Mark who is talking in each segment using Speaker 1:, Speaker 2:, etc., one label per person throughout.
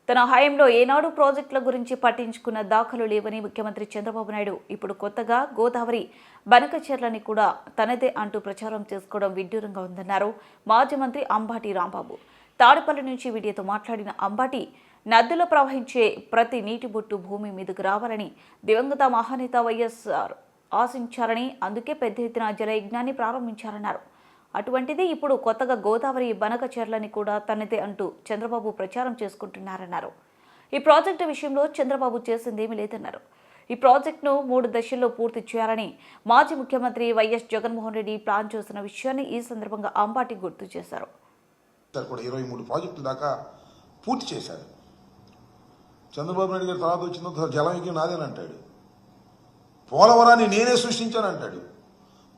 Speaker 1: తన హయాంలో ఏనాడు ప్రాజెక్టుల గురించి పట్టించుకున్న దాఖలు లేవని ముఖ్యమంత్రి చంద్రబాబు నాయుడు ఇప్పుడు కొత్తగా గోదావరి బనకచెర్లని కూడా తనదే అంటూ ప్రచారం చేసుకోవడం విడ్డూరంగా ఉందన్నారు మాజీ మంత్రి అంబాటి రాంబాబు. తాడేపల్లి నుంచి వీడియోతో మాట్లాడిన అంబాటి, నదులు ప్రవహించే ప్రతి నీటి బొట్టు భూమి మీదకు రావాలని దివంగత మహానేత వైఎస్ఆర్ ఆశించారని, అందుకే పెద్ద ఎత్తున జలయజ్ఞాన్ని ప్రారంభించారన్నారు. అటువంటిది ఇప్పుడు కొత్తగా గోదావరి బనకచెర్లని కూడా తనదే అంటూ చంద్రబాబు ప్రచారం చేసుకుంటున్నారన్నారు. ఈ ప్రాజెక్టు విషయంలో చంద్రబాబు చేసిందేమీ లేదన్నారు. ఈ ప్రాజెక్టును 3 దశల్లో పూర్తి చేయాలని మాజీ ముఖ్యమంత్రి వైఎస్ జగన్మోహన్ రెడ్డి ప్లాన్ చేస్తున్న విషయాన్ని ఈ సందర్భంగా అంబాటి గుర్తు చేశారు.
Speaker 2: 23 ప్రాజెక్టుల దాకా పూర్తి చేశారు. చంద్రబాబు నాయుడు గారి తర్వాత వచ్చిన జలం నాదేనంటాడు. పోలవరాన్ని నేనే సృష్టించానంటాడు.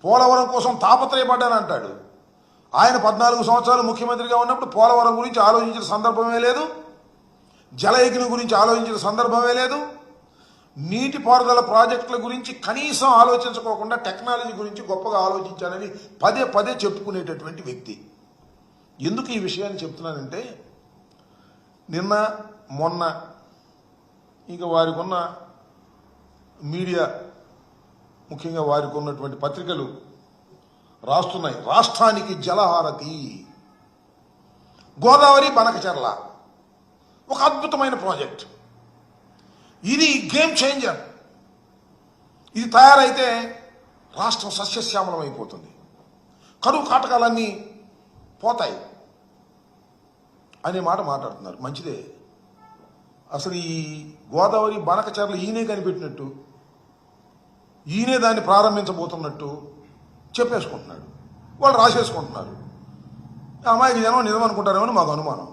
Speaker 2: పోలవరం కోసం తాపత్రయపడ్డానంటాడు. ఆయన 14 సంవత్సరాలు ముఖ్యమంత్రిగా ఉన్నప్పుడు పోలవరం గురించి ఆలోచించిన సందర్భమే లేదు, జలయజ్ఞం గురించి ఆలోచించిన సందర్భమే లేదు, నీటిపారుదల ప్రాజెక్టుల గురించి కనీసం ఆలోచించుకోకుండా టెక్నాలజీ గురించి గొప్పగా ఆలోచించానని పదే పదే చెప్పుకునేటటువంటి వ్యక్తి. ఎందుకు ఈ విషయాన్ని చెప్తున్నానంటే, నిన్న మొన్న ఇంకా వారికి ఉన్న మీడియా, ముఖ్యంగా వారికి ఉన్నటువంటి పత్రికలు రాస్తున్నాయి, రాష్ట్రానికి జలహారతి, గోదావరి బనకచెర్ల ఒక అద్భుతమైన ప్రాజెక్ట్, ఇది గేమ్ చేంజర్, ఇది తయారైతే రాష్ట్రం సస్యశ్యామలం అయిపోతుంది, కరువు కాటకాలన్నీ పోతాయి అనే మాట మాట్లాడుతున్నారు. మంచిదే. అసలు ఈ గోదావరి బనకచెర్ల ఈయనే కనిపెట్టినట్టు, ఈయనే దాన్ని ప్రారంభించబోతున్నట్టు చెప్పేసుకుంటున్నాడు. వాళ్ళు రాసేసుకుంటున్నారు. అమ్మాయికి జనం నిజం అనుకుంటారేమని మాకు అనుమానం.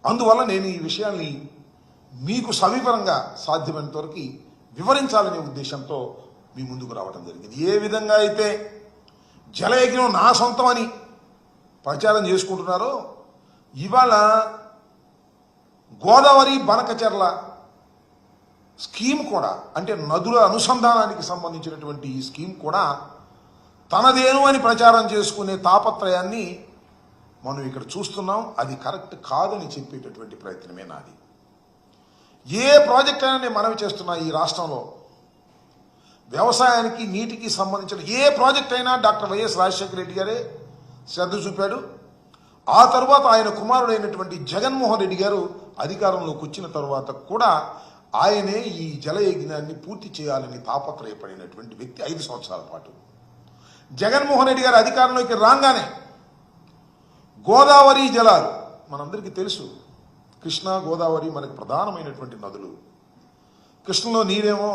Speaker 2: అందువల్ల నేను ఈ విషయాన్ని మీకు సవివరంగా సాధ్యమైనంత వరకు వివరించాలనే ఉద్దేశంతో మీ ముందుకు రావడం జరిగింది. ఏ విధంగా అయితే జలయజ్ఞం నా సొంతం అని ప్రచారం చేసుకుంటున్నారో, ఇవాళ గోదావరి బనకచెర్ల స్కీమ్ కూడా, అంటే నదుల అనుసంధానానికి సంబంధించినటువంటి ఈ స్కీమ్ కూడా తనదేను అని ప్రచారం చేసుకునే తాపత్రయాన్ని మనం ఇక్కడ చూస్తున్నాం. అది కరెక్ట్ కాదని చెప్పేటటువంటి ప్రయత్నమే నాది. ఏ ప్రాజెక్ట్ అయినా నేను మనవి చేస్తున్నా, ఈ రాష్ట్రంలో వ్యవసాయానికి నీటికి సంబంధించిన ఏ ప్రాజెక్ట్ అయినా డాక్టర్ వైఎస్ రాజశేఖర రెడ్డి గారే శ్రద్ధ చూపాడు. ఆ తర్వాత ఆయన కుమారుడైనటువంటి జగన్మోహన్ రెడ్డి గారు అధికారంలోకి వచ్చిన తర్వాత కూడా ఆయనే ఈ జలయజ్ఞాన్ని పూర్తి చేయాలని తాపత్రయపడినటువంటి వ్యక్తి. 5 సంవత్సరాల పాటు జగన్మోహన్ రెడ్డి గారు అధికారంలోకి రాగానే గోదావరి జలాలు మనందరికీ తెలుసు, కృష్ణా గోదావరి మనకు ప్రధానమైనటువంటి నదులు. కృష్ణలో నీరేమో